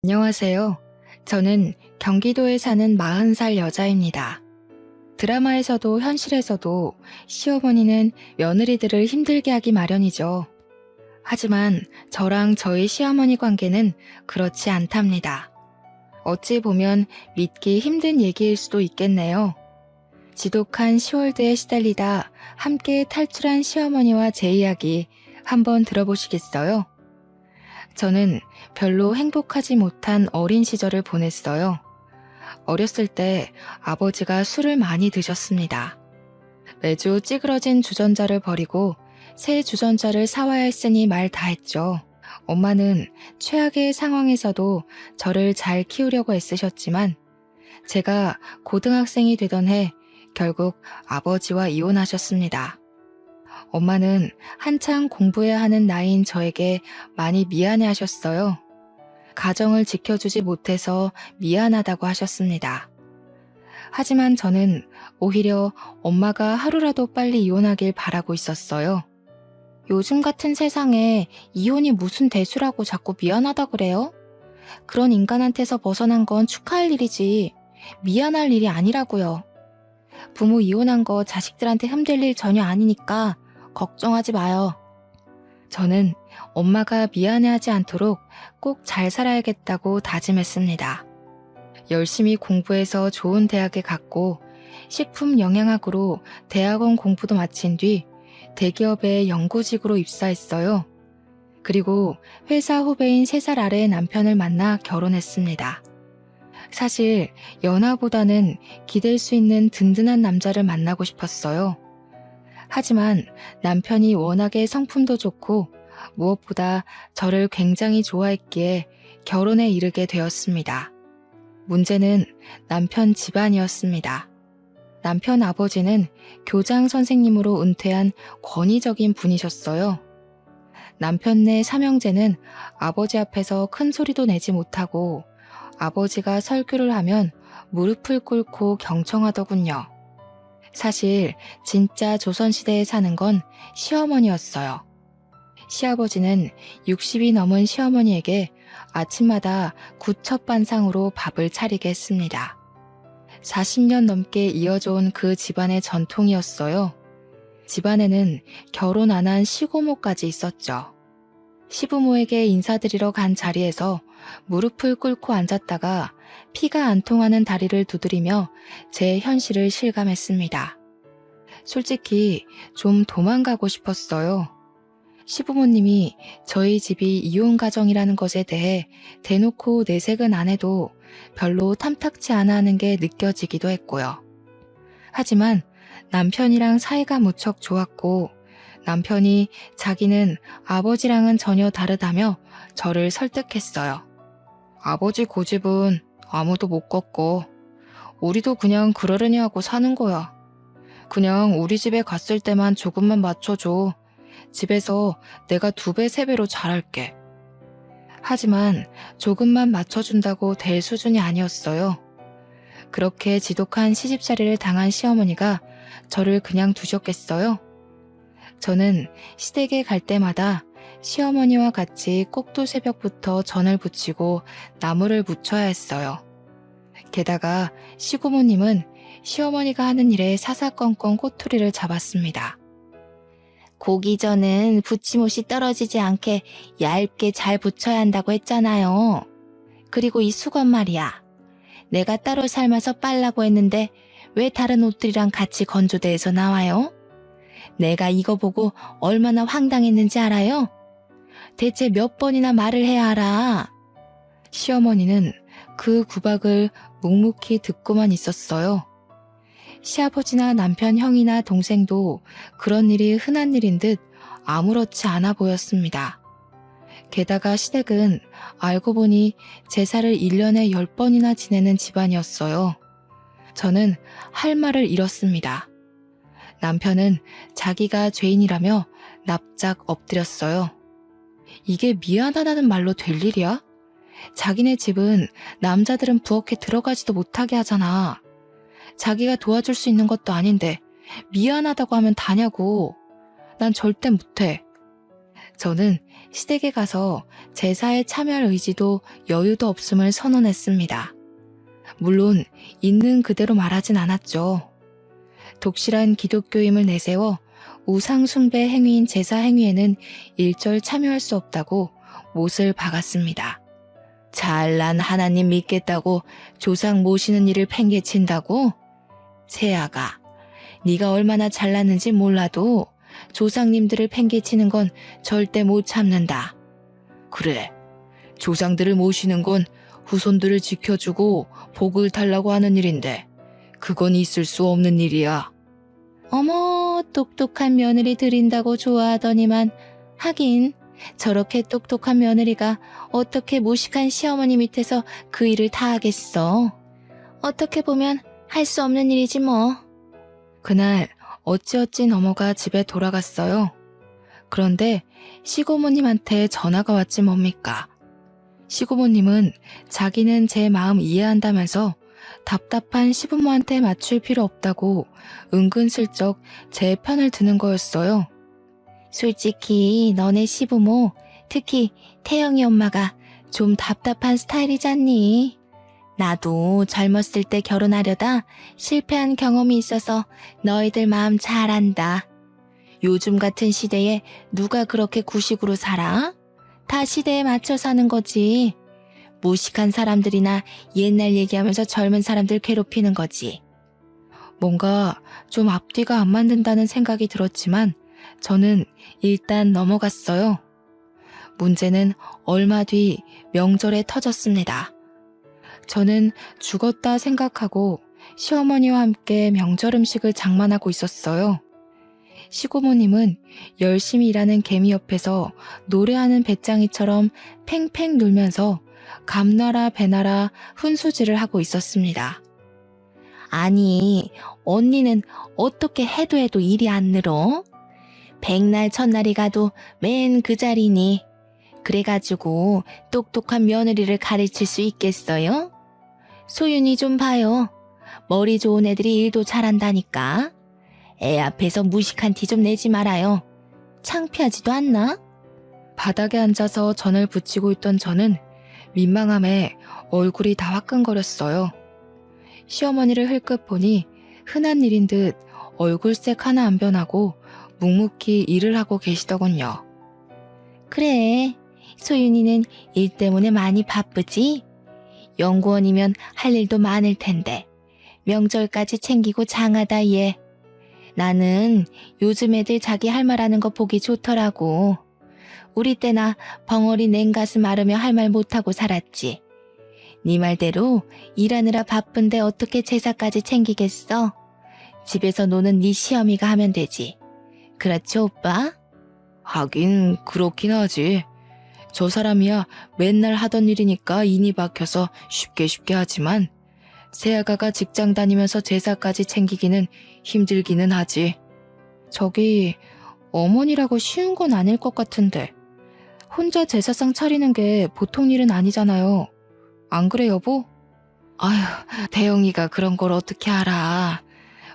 안녕하세요. 저는 경기도에 사는 40살 여자입니다. 드라마에서도 현실에서도 시어머니는 며느리들을 힘들게 하기 마련이죠. 하지만 저랑 저희 시어머니 관계는 그렇지 않답니다. 어찌 보면 믿기 힘든 얘기일 수도 있겠네요. 지독한 시월드에 시달리다 함께 탈출한 시어머니와 제 이야기 한번 들어보시겠어요? 저는 별로 행복하지 못한 어린 시절을 보냈어요. 어렸을 때 아버지가 술을 많이 드셨습니다. 매주 찌그러진 주전자를 버리고 새 주전자를 사와야 했으니 말 다 했죠. 엄마는 최악의 상황에서도 저를 잘 키우려고 애쓰셨지만 제가 고등학생이 되던 해 결국 아버지와 이혼하셨습니다. 엄마는 한창 공부해야 하는 나이인 저에게 많이 미안해 하셨어요. 가정을 지켜주지 못해서 미안하다고 하셨습니다. 하지만 저는 오히려 엄마가 하루라도 빨리 이혼하길 바라고 있었어요. 요즘 같은 세상에 이혼이 무슨 대수라고 자꾸 미안하다 그래요? 그런 인간한테서 벗어난 건 축하할 일이지 미안할 일이 아니라고요. 부모 이혼한 거 자식들한테 흠될 일 전혀 아니니까 걱정하지 마요. 저는 엄마가 미안해하지 않도록 꼭 잘 살아야겠다고 다짐했습니다. 열심히 공부해서 좋은 대학에 갔고 식품 영양학으로 대학원 공부도 마친 뒤 대기업의 연구직으로 입사했어요. 그리고 회사 후배인 3살 아래의 남편을 만나 결혼했습니다. 사실 연하보다는 기댈 수 있는 든든한 남자를 만나고 싶었어요. 하지만 남편이 워낙에 성품도 좋고 무엇보다 저를 굉장히 좋아했기에 결혼에 이르게 되었습니다. 문제는 남편 집안이었습니다. 남편 아버지는 교장 선생님으로 은퇴한 권위적인 분이셨어요. 남편네 삼형제는 아버지 앞에서 큰 소리도 내지 못하고 아버지가 설교를 하면 무릎을 꿇고 경청하더군요. 사실 진짜 조선시대에 사는 건 시어머니였어요. 시아버지는 60이 넘은 시어머니에게 아침마다 구첩반상으로 밥을 차리게 했습니다. 40년 넘게 이어져 온 그 집안의 전통이었어요. 집안에는 결혼 안 한 시고모까지 있었죠. 시부모에게 인사드리러 간 자리에서 무릎을 꿇고 앉았다가 피가 안 통하는 다리를 두드리며 제 현실을 실감했습니다. 솔직히 좀 도망가고 싶었어요. 시부모님이 저희 집이 이혼 가정이라는 것에 대해 대놓고 내색은 안 해도 별로 탐탁치 않아 하는 게 느껴지기도 했고요. 하지만 남편이랑 사이가 무척 좋았고 남편이 자기는 아버지랑은 전혀 다르다며 저를 설득했어요. 아버지 고집은 아무도 못 꺾고 우리도 그냥 그러려니 하고 사는 거야. 그냥 우리 집에 갔을 때만 조금만 맞춰줘. 집에서 내가 2배, 3배로 잘할게. 하지만 조금만 맞춰준다고 될 수준이 아니었어요. 그렇게 지독한 시집살이를 당한 시어머니가 저를 그냥 두셨겠어요? 저는 시댁에 갈 때마다 시어머니와 같이 꼭두 새벽부터 전을 부치고 나무를 묻혀야 했어요. 게다가 시고모님은 시어머니가 하는 일에 사사건건 꼬투리를 잡았습니다. 고기전은 부치못이 떨어지지 않게 얇게 잘 부쳐야 한다고 했잖아요. 그리고 이 수건 말이야. 내가 따로 삶아서 빨라고 했는데 왜 다른 옷들이랑 같이 건조대에서 나와요? 내가 이거 보고 얼마나 황당했는지 알아요? 대체 몇 번이나 말을 해야 알아? 시어머니는 그 구박을 묵묵히 듣고만 있었어요. 시아버지나 남편 형이나 동생도 그런 일이 흔한 일인 듯 아무렇지 않아 보였습니다. 게다가 시댁은 알고 보니 제사를 1년에 10번이나 지내는 집안이었어요. 저는 할 말을 잃었습니다. 남편은 자기가 죄인이라며 납작 엎드렸어요. 이게 미안하다는 말로 될 일이야? 자기네 집은 남자들은 부엌에 들어가지도 못하게 하잖아. 자기가 도와줄 수 있는 것도 아닌데 미안하다고 하면 다냐고. 난 절대 못해. 저는 시댁에 가서 제사에 참여할 의지도 여유도 없음을 선언했습니다. 물론 있는 그대로 말하진 않았죠. 독실한 기독교임을 내세워 우상 숭배 행위인 제사 행위에는 일절 참여할 수 없다고 못을 박았습니다. 잘난 하나님 믿겠다고 조상 모시는 일을 팽개친다고? 세아가, 네가 얼마나 잘났는지 몰라도 조상님들을 팽개치는 건 절대 못 참는다. 그래, 조상들을 모시는 건 후손들을 지켜주고 복을 달라고 하는 일인데 그건 있을 수 없는 일이야. 어머, 똑똑한 며느리 들인다고 좋아하더니만 하긴 저렇게 똑똑한 며느리가 어떻게 무식한 시어머니 밑에서 그 일을 다 하겠어. 어떻게 보면 할 수 없는 일이지 뭐. 그날 어찌어찌 넘어가 집에 돌아갔어요. 그런데 시고모님한테 전화가 왔지 뭡니까. 시고모님은 자기는 제 마음 이해한다면서 답답한 시부모한테 맞출 필요 없다고 은근슬쩍 제 편을 드는 거였어요. 솔직히 너네 시부모, 특히 태영이 엄마가 좀 답답한 스타일이잖니. 나도 젊었을 때 결혼하려다 실패한 경험이 있어서 너희들 마음 잘 안다. 요즘 같은 시대에 누가 그렇게 구식으로 살아? 다 시대에 맞춰 사는 거지. 무식한 사람들이나 옛날 얘기하면서 젊은 사람들 괴롭히는 거지. 뭔가 좀 앞뒤가 안 맞는다는 생각이 들었지만 저는 일단 넘어갔어요. 문제는 얼마 뒤 명절에 터졌습니다. 저는 죽었다 생각하고 시어머니와 함께 명절 음식을 장만하고 있었어요. 시고모님은 열심히 일하는 개미 옆에서 노래하는 배짱이처럼 팽팽 놀면서 감나라 배나라 훈수질을 하고 있었습니다. 아니, 언니는 어떻게 해도 일이 안 늘어? 백날 첫날이 가도 맨 그 자리니. 그래가지고 똑똑한 며느리를 가르칠 수 있겠어요? 소윤이 좀 봐요. 머리 좋은 애들이 일도 잘한다니까. 애 앞에서 무식한 티 좀 내지 말아요. 창피하지도 않나? 바닥에 앉아서 전을 붙이고 있던 저는 민망함에 얼굴이 다 화끈거렸어요. 시어머니를 흘끗 보니 흔한 일인 듯 얼굴색 하나 안 변하고 묵묵히 일을 하고 계시더군요. 그래, 소윤이는 일 때문에 많이 바쁘지? 연구원이면 할 일도 많을 텐데 명절까지 챙기고 장하다 얘. 나는 요즘 애들 자기 할 말하는 거 보기 좋더라고. 우리 때나 벙어리 냉가슴 앓으며 할 말 못하고 살았지. 네 말대로 일하느라 바쁜데 어떻게 제사까지 챙기겠어? 집에서 노는 네 시어미가 하면 되지. 그렇지 오빠? 하긴 그렇긴 하지. 저 사람이야 맨날 하던 일이니까 인이 박혀서 쉽게 하지만 새아가가 직장 다니면서 제사까지 챙기기는 힘들기는 하지. 저기 어머니라고 쉬운 건 아닐 것 같은데 혼자 제사상 차리는 게 보통 일은 아니잖아요. 안 그래 여보? 아휴, 대영이가 그런 걸 어떻게 알아.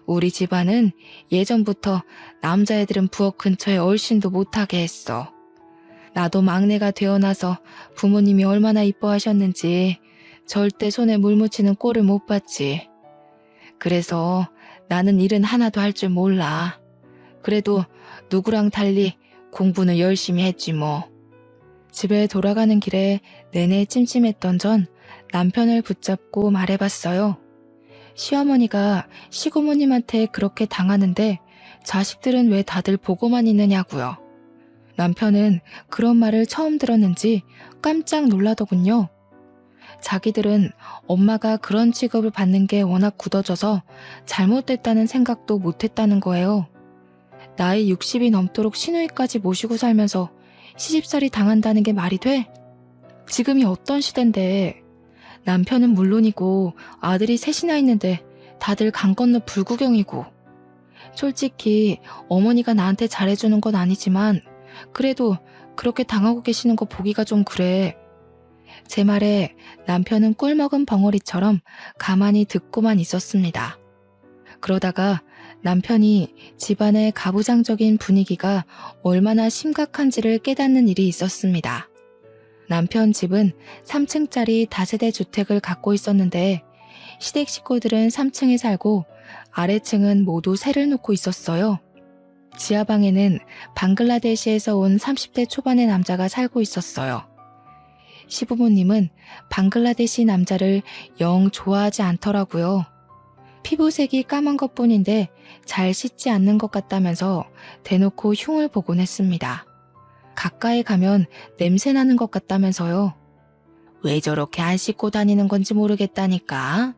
우리 집안은 예전부터 남자애들은 부엌 근처에 얼씬도 못하게 했어. 나도 막내가 되어나서 부모님이 얼마나 이뻐하셨는지 절대 손에 물 묻히는 꼴을 못 봤지. 그래서 나는 일은 하나도 할 줄 몰라. 그래도 누구랑 달리 공부는 열심히 했지 뭐. 집에 돌아가는 길에 내내 찜찜했던 전 남편을 붙잡고 말해봤어요. 시어머니가 시고모님한테 그렇게 당하는데 자식들은 왜 다들 보고만 있느냐고요. 남편은 그런 말을 처음 들었는지 깜짝 놀라더군요. 자기들은 엄마가 그런 취급을 받는 게 워낙 굳어져서 잘못됐다는 생각도 못했다는 거예요. 나이 60이 넘도록 시누이까지 모시고 살면서 시집살이 당한다는 게 말이 돼? 지금이 어떤 시대인데 남편은 물론이고 아들이 셋이나 있는데 다들 강 건너 불구경이고. 솔직히 어머니가 나한테 잘해주는 건 아니지만 그래도 그렇게 당하고 계시는 거 보기가 좀 그래. 제 말에 남편은 꿀먹은 벙어리처럼 가만히 듣고만 있었습니다. 그러다가 남편이 집안의 가부장적인 분위기가 얼마나 심각한지를 깨닫는 일이 있었습니다. 남편 집은 3층짜리 다세대 주택을 갖고 있었는데 시댁 식구들은 3층에 살고 아래층은 모두 새를 놓고 있었어요. 지하방에는 방글라데시에서 온 30대 초반의 남자가 살고 있었어요. 시부모님은 방글라데시 남자를 영 좋아하지 않더라고요. 피부색이 까만 것뿐인데 잘 씻지 않는 것 같다면서 대놓고 흉을 보곤 했습니다. 가까이 가면 냄새 나는 것 같다면서요. 왜 저렇게 안 씻고 다니는 건지 모르겠다니까.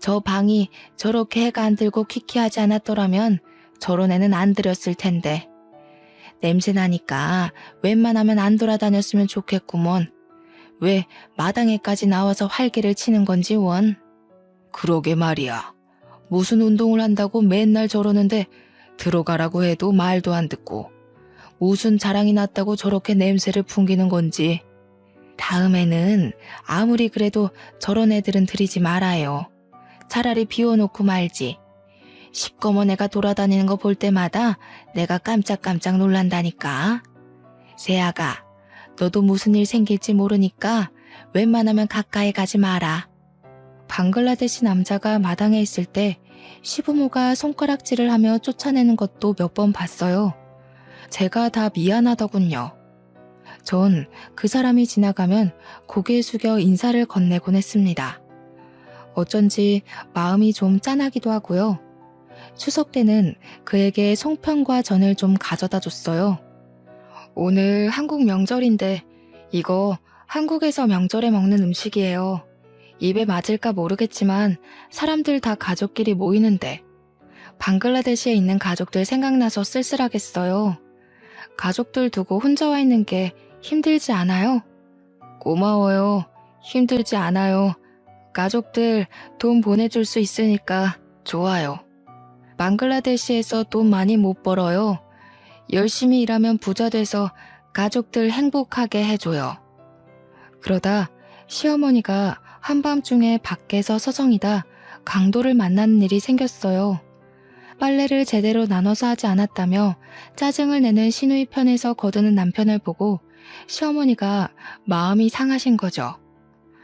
저 방이 저렇게 해가 안 들고 퀴퀴하지 않았더라면 저런 애는 안 들였을 텐데. 냄새 나니까 웬만하면 안 돌아다녔으면 좋겠구먼. 왜 마당에까지 나와서 활개를 치는 건지 원. 그러게 말이야. 무슨 운동을 한다고 맨날 저러는데 들어가라고 해도 말도 안 듣고 무슨 자랑이 났다고 저렇게 냄새를 풍기는 건지. 다음에는 아무리 그래도 저런 애들은 들이지 말아요. 차라리 비워놓고 말지. 시꺼먼 애가 돌아다니는 거 볼 때마다 내가 깜짝깜짝 놀란다니까. 세아가, 너도 무슨 일 생길지 모르니까 웬만하면 가까이 가지 마라. 방글라데시 남자가 마당에 있을 때 시부모가 손가락질을 하며 쫓아내는 것도 몇 번 봤어요. 제가 다 미안하더군요. 전 그 사람이 지나가면 고개 숙여 인사를 건네곤 했습니다. 어쩐지 마음이 좀 짠하기도 하고요. 추석 때는 그에게 송편과 전을 좀 가져다 줬어요. 오늘 한국 명절인데 이거 한국에서 명절에 먹는 음식이에요. 입에 맞을까 모르겠지만 사람들 다 가족끼리 모이는데 방글라데시에 있는 가족들 생각나서 쓸쓸하겠어요. 가족들 두고 혼자 와 있는 게 힘들지 않아요? 고마워요. 힘들지 않아요. 가족들 돈 보내줄 수 있으니까 좋아요. 방글라데시에서 돈 많이 못 벌어요. 열심히 일하면 부자 돼서 가족들 행복하게 해줘요. 그러다 시어머니가 한밤중에 밖에서 서성이다 강도를 만나는 일이 생겼어요. 빨래를 제대로 나눠서 하지 않았다며 짜증을 내는 시누이 편에서 거드는 남편을 보고 시어머니가 마음이 상하신 거죠.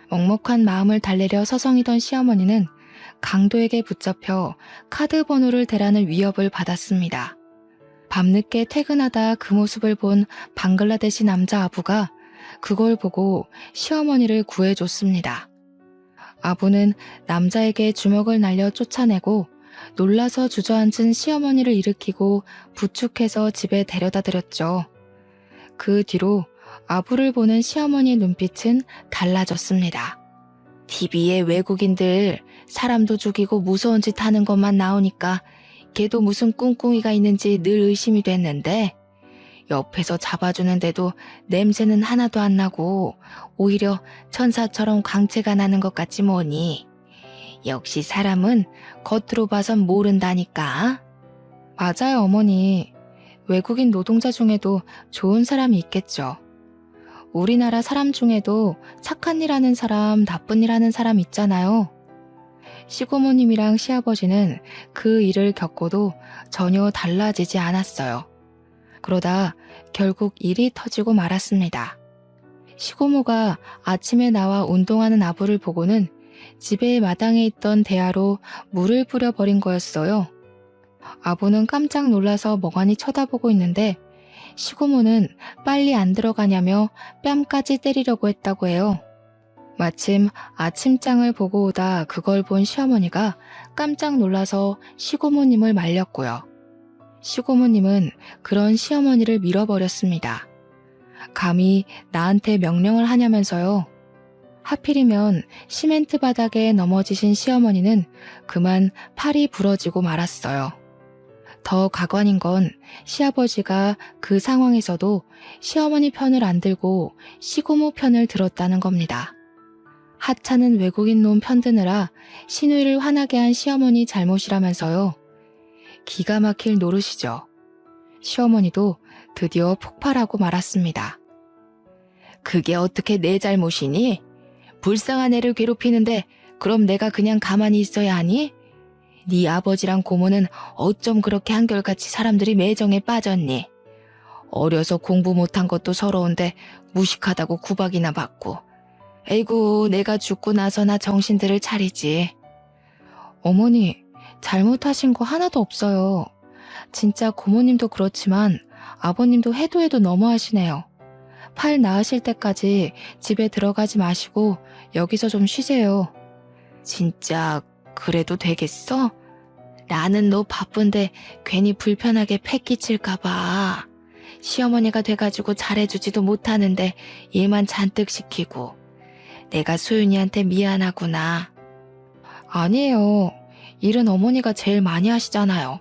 먹먹한 마음을 달래려 서성이던 시어머니는 강도에게 붙잡혀 카드 번호를 대라는 위협을 받았습니다. 밤늦게 퇴근하다 그 모습을 본 방글라데시 남자 아부가 그걸 보고 시어머니를 구해줬습니다. 아부는 남자에게 주먹을 날려 쫓아내고 놀라서 주저앉은 시어머니를 일으키고 부축해서 집에 데려다 드렸죠. 그 뒤로 아부를 보는 시어머니의 눈빛은 달라졌습니다. TV에 외국인들 사람도 죽이고 무서운 짓 하는 것만 나오니까 걔도 무슨 꿍꿍이가 있는지 늘 의심이 됐는데 옆에서 잡아주는데도 냄새는 하나도 안 나고 오히려 천사처럼 광채가 나는 것 같지 뭐니. 역시 사람은 겉으로 봐선 모른다니까. 맞아요, 어머니. 외국인 노동자 중에도 좋은 사람이 있겠죠. 우리나라 사람 중에도 착한 일 하는 사람, 나쁜 일 하는 사람 있잖아요. 시고모님이랑 시아버지는 그 일을 겪고도 전혀 달라지지 않았어요. 그러다 결국 일이 터지고 말았습니다. 시고모가 아침에 나와 운동하는 아부를 보고는 집의 마당에 있던 대야로 물을 뿌려버린 거였어요. 아부는 깜짝 놀라서 멍하니 쳐다보고 있는데 시고모는 빨리 안 들어가냐며 뺨까지 때리려고 했다고 해요. 마침 아침장을 보고 오다 그걸 본 시어머니가 깜짝 놀라서 시고모님을 말렸고요. 시고모님은 그런 시어머니를 밀어버렸습니다. 감히 나한테 명령을 하냐면서요. 하필이면 시멘트 바닥에 넘어지신 시어머니는 그만 팔이 부러지고 말았어요. 더 가관인 건 시아버지가 그 상황에서도 시어머니 편을 안 들고 시고모 편을 들었다는 겁니다. 하찮은 외국인 놈 편드느라 시누이를 화나게 한 시어머니 잘못이라면서요. 기가 막힐 노릇이죠. 시어머니도 드디어 폭발하고 말았습니다. 그게 어떻게 내 잘못이니? 불쌍한 애를 괴롭히는데 그럼 내가 그냥 가만히 있어야 하니? 네 아버지랑 고모는 어쩜 그렇게 한결같이 사람들이 매정에 빠졌니? 어려서 공부 못한 것도 서러운데 무식하다고 구박이나 받고. 에이구, 내가 죽고 나서나 정신들을 차리지. 어머니, 잘못하신 거 하나도 없어요. 진짜 고모님도 그렇지만 아버님도 해도 해도 너무하시네요. 팔 나으실 때까지 집에 들어가지 마시고 여기서 좀 쉬세요. 진짜 그래도 되겠어? 나는 너 바쁜데 괜히 불편하게 패 끼칠까 봐. 시어머니가 돼가지고 잘해주지도 못하는데 얘만 잔뜩 시키고. 내가 소윤이한테 미안하구나. 아니에요. 일은 어머니가 제일 많이 하시잖아요.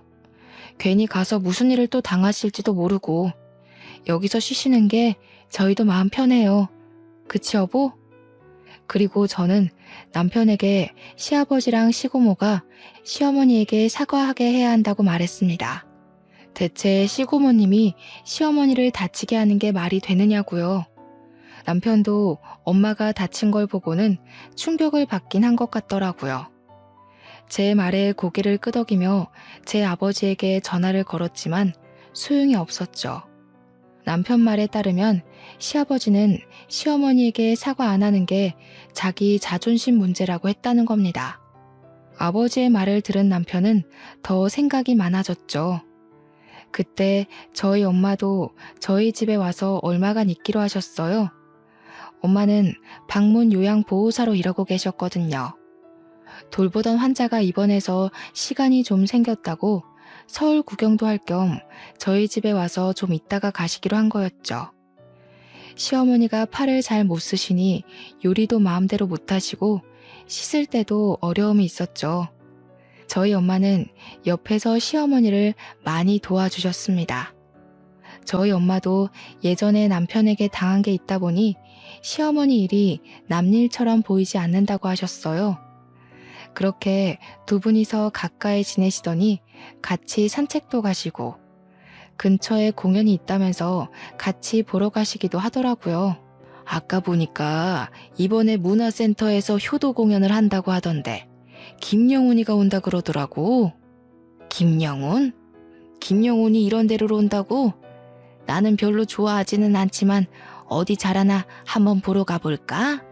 괜히 가서 무슨 일을 또 당하실지도 모르고. 여기서 쉬시는 게 저희도 마음 편해요. 그치 여보? 그리고 저는 남편에게 시아버지랑 시고모가 시어머니에게 사과하게 해야 한다고 말했습니다. 대체 시고모님이 시어머니를 다치게 하는 게 말이 되느냐고요. 남편도 엄마가 다친 걸 보고는 충격을 받긴 한 것 같더라고요. 제 말에 고개를 끄덕이며 제 아버지에게 전화를 걸었지만 소용이 없었죠. 남편 말에 따르면 시아버지는 시어머니에게 사과 안 하는 게 자기 자존심 문제라고 했다는 겁니다. 아버지의 말을 들은 남편은 더 생각이 많아졌죠. 그때 저희 엄마도 저희 집에 와서 얼마간 있기로 하셨어요. 엄마는 방문 요양보호사로 일하고 계셨거든요. 돌보던 환자가 입원해서 시간이 좀 생겼다고 서울 구경도 할 겸 저희 집에 와서 좀 있다가 가시기로 한 거였죠. 시어머니가 팔을 잘 못 쓰시니 요리도 마음대로 못 하시고 씻을 때도 어려움이 있었죠. 저희 엄마는 옆에서 시어머니를 많이 도와주셨습니다. 저희 엄마도 예전에 남편에게 당한 게 있다 보니 시어머니 일이 남일처럼 보이지 않는다고 하셨어요. 그렇게 두 분이서 가까이 지내시더니 같이 산책도 가시고 근처에 공연이 있다면서 같이 보러 가시기도 하더라고요. 아까 보니까 이번에 문화센터에서 효도 공연을 한다고 하던데 김영훈이가 온다 그러더라고. 김영훈? 김영훈이 이런 데로 온다고? 나는 별로 좋아하지는 않지만 어디 잘하나 한번 보러 가볼까?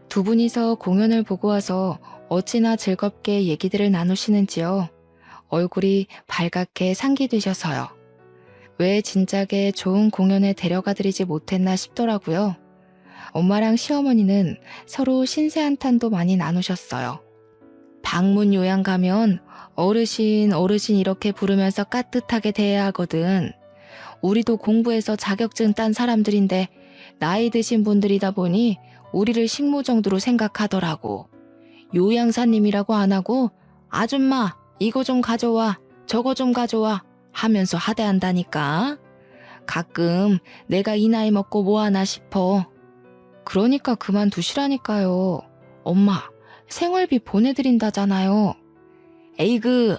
두 분이서 공연을 보고 와서 어찌나 즐겁게 얘기들을 나누시는지요. 얼굴이 밝게 상기되셔서요. 왜 진작에 좋은 공연에 데려가드리지 못했나 싶더라고요. 엄마랑 시어머니는 서로 신세 한탄도 많이 나누셨어요. 방문 요양 가면 어르신 이렇게 부르면서 깍듯하게 대해야 하거든. 우리도 공부해서 자격증 딴 사람들인데 나이 드신 분들이다 보니 우리를 식모 정도로 생각하더라고. 요양사님이라고 안 하고 아줌마 이거 좀 가져와 저거 좀 가져와 하면서 하대한다니까. 가끔 내가 이 나이 먹고 뭐하나 싶어. 그러니까 그만두시라니까요. 엄마 생활비 보내드린다잖아요. 에이그,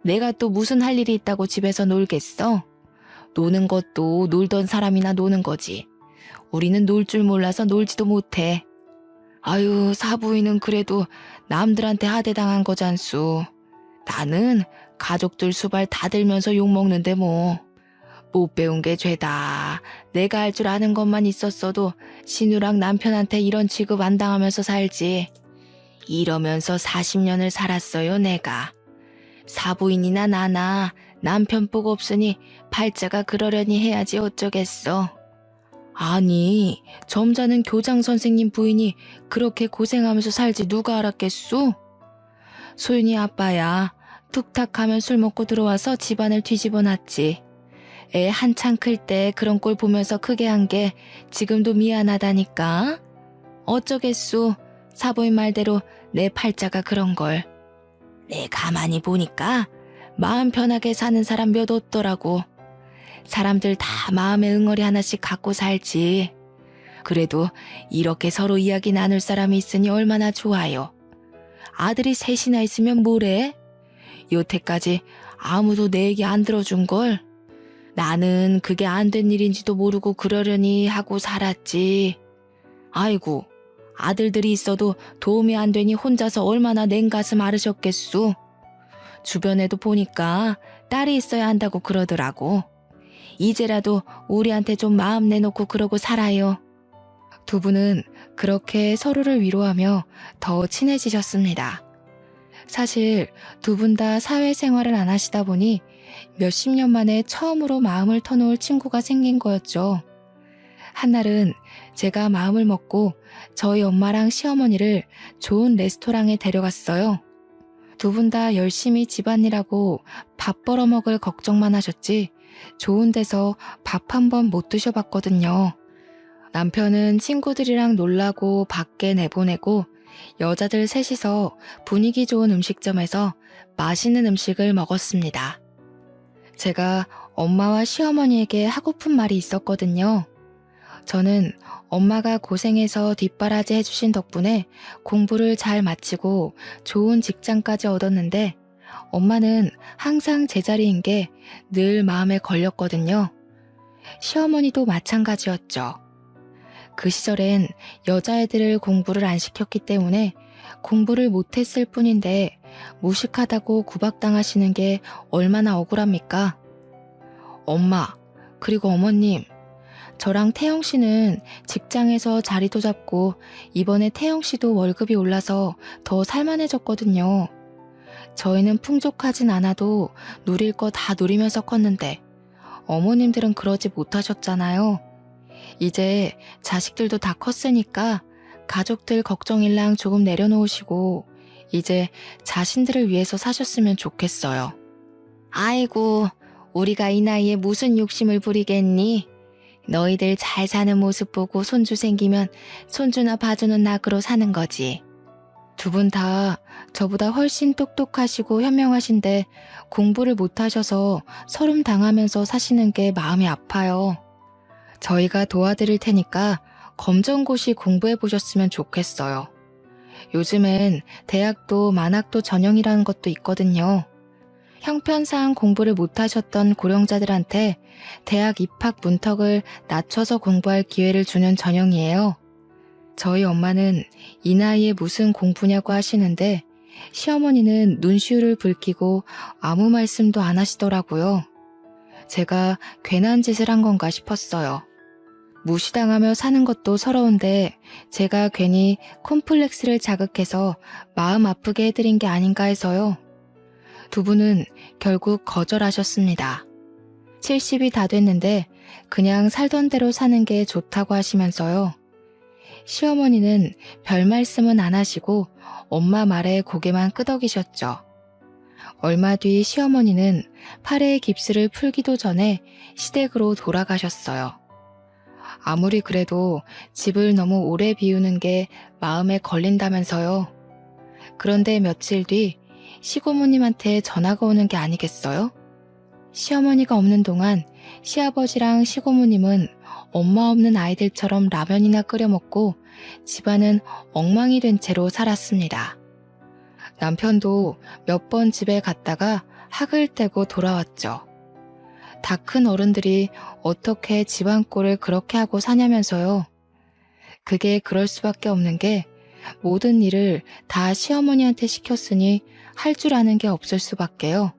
내가 또 무슨 할 일이 있다고 집에서 놀겠어? 노는 것도 놀던 사람이나 노는 거지. 우리는 놀 줄 몰라서 놀지도 못해. 아유, 사부인은 그래도 남들한테 하대당한 거잖수. 나는 가족들 수발 다 들면서 욕먹는데 뭐. 못 배운 게 죄다. 내가 할 줄 아는 것만 있었어도 신우랑 남편한테 이런 취급 안 당하면서 살지. 이러면서 40년을 살았어요, 내가. 사부인이나 나나 남편 복 없으니 팔자가 그러려니 해야지 어쩌겠어. 아니, 점잖은 교장 선생님 부인이 그렇게 고생하면서 살지 누가 알았겠소? 소윤이 아빠야. 툭탁하면 술 먹고 들어와서 집안을 뒤집어 놨지. 애 한창 클 때 그런 꼴 보면서 크게 한 게 지금도 미안하다니까. 어쩌겠소. 사부인 말대로 내 팔자가 그런 걸. 내 가만히 보니까 마음 편하게 사는 사람 몇 없더라고. 사람들 다 마음의 응어리 하나씩 갖고 살지. 그래도 이렇게 서로 이야기 나눌 사람이 있으니 얼마나 좋아요. 아들이 셋이나 있으면 뭐래? 여태까지 아무도 내 얘기 안 들어준 걸. 나는 그게 안 된 일인지도 모르고 그러려니 하고 살았지. 아이고, 아들들이 있어도 도움이 안 되니 혼자서 얼마나 냉가슴 앓으셨겠소. 주변에도 보니까 딸이 있어야 한다고 그러더라고. 이제라도 우리한테 좀 마음 내놓고 그러고 살아요. 두 분은 그렇게 서로를 위로하며 더 친해지셨습니다. 사실 두 분 다 사회생활을 안 하시다 보니 몇십 년 만에 처음으로 마음을 터놓을 친구가 생긴 거였죠. 한날은 제가 마음을 먹고 저희 엄마랑 시어머니를 좋은 레스토랑에 데려갔어요. 두 분 다 열심히 집안일하고 밥 벌어먹을 걱정만 하셨지 좋은 데서 밥 한 번 못 드셔봤거든요. 남편은 친구들이랑 놀라고 밖에 내보내고 여자들 셋이서 분위기 좋은 음식점에서 맛있는 음식을 먹었습니다. 제가 엄마와 시어머니에게 하고픈 말이 있었거든요. 저는 엄마가 고생해서 뒷바라지 해주신 덕분에 공부를 잘 마치고 좋은 직장까지 얻었는데 엄마는 항상 제자리인 게 늘 마음에 걸렸거든요. 시어머니도 마찬가지였죠. 그 시절엔 여자애들을 공부를 안 시켰기 때문에 공부를 못했을 뿐인데 무식하다고 구박당하시는 게 얼마나 억울합니까? 엄마, 그리고 어머님, 저랑 태영 씨는 직장에서 자리도 잡고 이번에 태영 씨도 월급이 올라서 더 살만해졌거든요. 저희는 풍족하진 않아도 누릴 거 다 누리면서 컸는데 어머님들은 그러지 못하셨잖아요. 이제 자식들도 다 컸으니까 가족들 걱정일랑 조금 내려놓으시고 이제 자신들을 위해서 사셨으면 좋겠어요. 아이고, 우리가 이 나이에 무슨 욕심을 부리겠니? 너희들 잘 사는 모습 보고 손주 생기면 손주나 봐주는 낙으로 사는 거지. 두 분 다 저보다 훨씬 똑똑하시고 현명하신데 공부를 못하셔서 서름 당하면서 사시는 게 마음이 아파요. 저희가 도와드릴 테니까 검정고시 공부해 보셨으면 좋겠어요. 요즘엔 대학도 만학도 전형이라는 것도 있거든요. 형편상 공부를 못하셨던 고령자들한테 대학 입학 문턱을 낮춰서 공부할 기회를 주는 전형이에요. 저희 엄마는 이 나이에 무슨 공부냐고 하시는데 시어머니는 눈시울을 붉히고 아무 말씀도 안 하시더라고요. 제가 괜한 짓을 한 건가 싶었어요. 무시당하며 사는 것도 서러운데 제가 괜히 콤플렉스를 자극해서 마음 아프게 해드린 게 아닌가 해서요. 두 분은 결국 거절하셨습니다. 70이 다 됐는데 그냥 살던 대로 사는 게 좋다고 하시면서요. 시어머니는 별 말씀은 안 하시고 엄마 말에 고개만 끄덕이셨죠. 얼마 뒤 시어머니는 팔에 깁스를 풀기도 전에 시댁으로 돌아가셨어요. 아무리 그래도 집을 너무 오래 비우는 게 마음에 걸린다면서요. 그런데 며칠 뒤 시고모님한테 전화가 오는 게 아니겠어요? 시어머니가 없는 동안 시아버지랑 시고모님은 엄마 없는 아이들처럼 라면이나 끓여 먹고 집안은 엉망이 된 채로 살았습니다. 남편도 몇 번 집에 갔다가 학을 떼고 돌아왔죠. 다 큰 어른들이 어떻게 집안 꼴을 그렇게 하고 사냐면서요. 그게 그럴 수밖에 없는 게 모든 일을 다 시어머니한테 시켰으니 할 줄 아는 게 없을 수밖에요.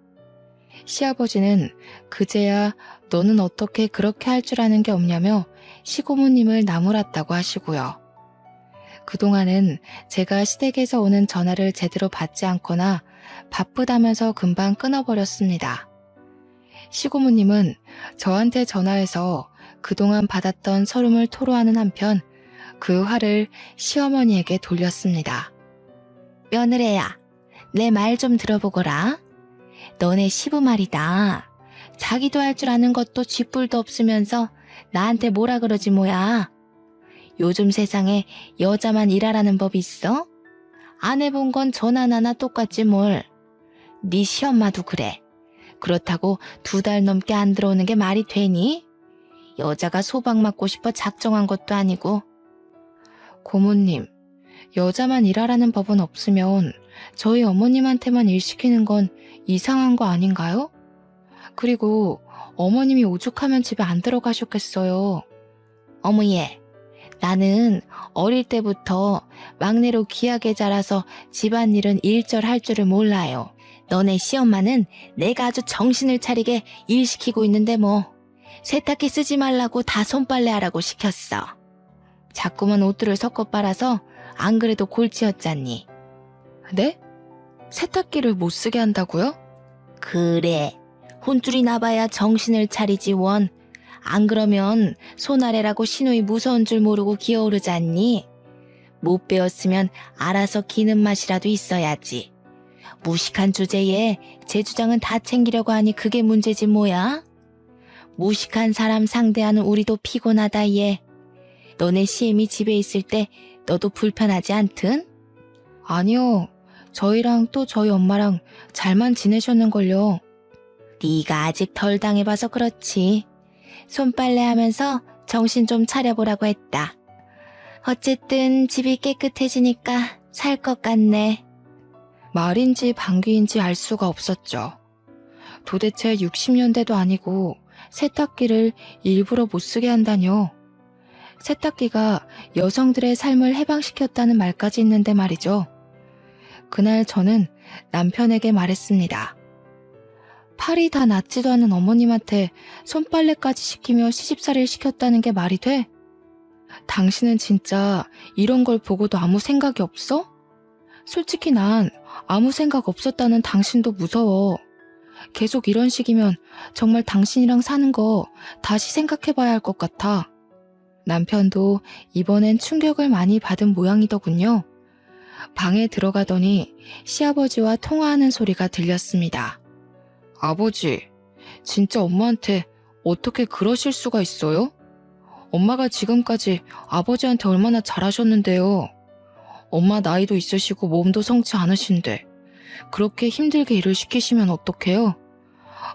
시아버지는 그제야 너는 어떻게 그렇게 할 줄 아는 게 없냐며 시고모님을 나무랐다고 하시고요. 그동안은 제가 시댁에서 오는 전화를 제대로 받지 않거나 바쁘다면서 금방 끊어버렸습니다. 시고모님은 저한테 전화해서 그동안 받았던 서름을 토로하는 한편 그 화를 시어머니에게 돌렸습니다. 며느리야, 내 말 좀 들어보거라. 너네 시부 말이다. 자기도 할 줄 아는 것도 쥐뿔도 없으면서 나한테 뭐라 그러지 뭐야. 요즘 세상에 여자만 일하라는 법이 있어? 안 해본 건 저나 나나 똑같지 뭘. 네 시엄마도 그래. 그렇다고 2달 넘게 안 들어오는 게 말이 되니? 여자가 소박 맞고 싶어 작정한 것도 아니고. 고모님, 여자만 일하라는 법은 없으면 저희 어머님한테만 일 시키는 건 이상한 거 아닌가요? 그리고 어머님이 오죽하면 집에 안 들어가셨겠어요. 어머 얘, 나는 어릴 때부터 막내로 귀하게 자라서 집안일은 일절할 줄을 몰라요. 너네 시엄마는 내가 아주 정신을 차리게 일 시키고 있는데 뭐 세탁기 쓰지 말라고 다 손빨래 하라고 시켰어. 자꾸만 옷들을 섞어 빨아서 안 그래도 골치였잖니. 네? 세탁기를 못 쓰게 한다고요? 그래. 혼쭐이 나봐야 정신을 차리지 원. 안 그러면 손아래라고 시누이 무서운 줄 모르고 기어오르지 않니? 못 배웠으면 알아서 기는 맛이라도 있어야지. 무식한 주제에 제 주장은 다 챙기려고 하니 그게 문제지 뭐야? 무식한 사람 상대하는 우리도 피곤하다 얘. 너네 시엠이 집에 있을 때 너도 불편하지 않든? 아니요. 저희랑 또 저희 엄마랑 잘만 지내셨는걸요. 네가 아직 덜 당해봐서 그렇지. 손빨래 하면서 정신 좀 차려보라고 했다. 어쨌든 집이 깨끗해지니까 살 것 같네. 말인지 방귀인지 알 수가 없었죠. 도대체 60년대도 아니고 세탁기를 일부러 못 쓰게 한다뇨. 세탁기가 여성들의 삶을 해방시켰다는 말까지 있는데 말이죠. 그날 저는 남편에게 말했습니다. 팔이 다 낫지도 않은 어머님한테 손빨래까지 시키며 시집살이를 시켰다는 게 말이 돼? 당신은 진짜 이런 걸 보고도 아무 생각이 없어? 솔직히 난 아무 생각 없었다는 당신도 무서워. 계속 이런 식이면 정말 당신이랑 사는 거 다시 생각해봐야 할 것 같아. 남편도 이번엔 충격을 많이 받은 모양이더군요. 방에 들어가더니 시아버지와 통화하는 소리가 들렸습니다. 아버지, 진짜 엄마한테 어떻게 그러실 수가 있어요? 엄마가 지금까지 아버지한테 얼마나 잘하셨는데요. 엄마 나이도 있으시고 몸도 성치 않으신데 그렇게 힘들게 일을 시키시면 어떡해요?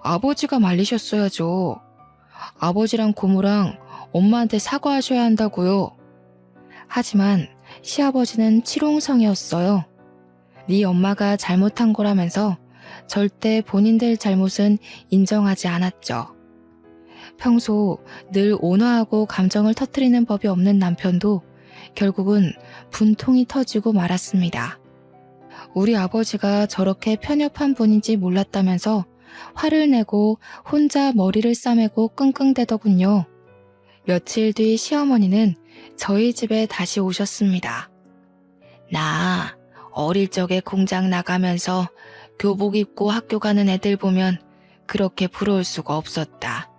아버지가 말리셨어야죠. 아버지랑 고모랑 엄마한테 사과하셔야 한다고요. 하지만 시아버지는 치롱성이었어요. 네 엄마가 잘못한 거라면서 절대 본인들 잘못은 인정하지 않았죠. 평소 늘 온화하고 감정을 터뜨리는 법이 없는 남편도 결국은 분통이 터지고 말았습니다. 우리 아버지가 저렇게 편협한 분인지 몰랐다면서 화를 내고 혼자 머리를 싸매고 끙끙대더군요. 며칠 뒤 시어머니는 저희 집에 다시 오셨습니다. 나 어릴 적에 공장 나가면서 교복 입고 학교 가는 애들 보면 그렇게 부러울 수가 없었다.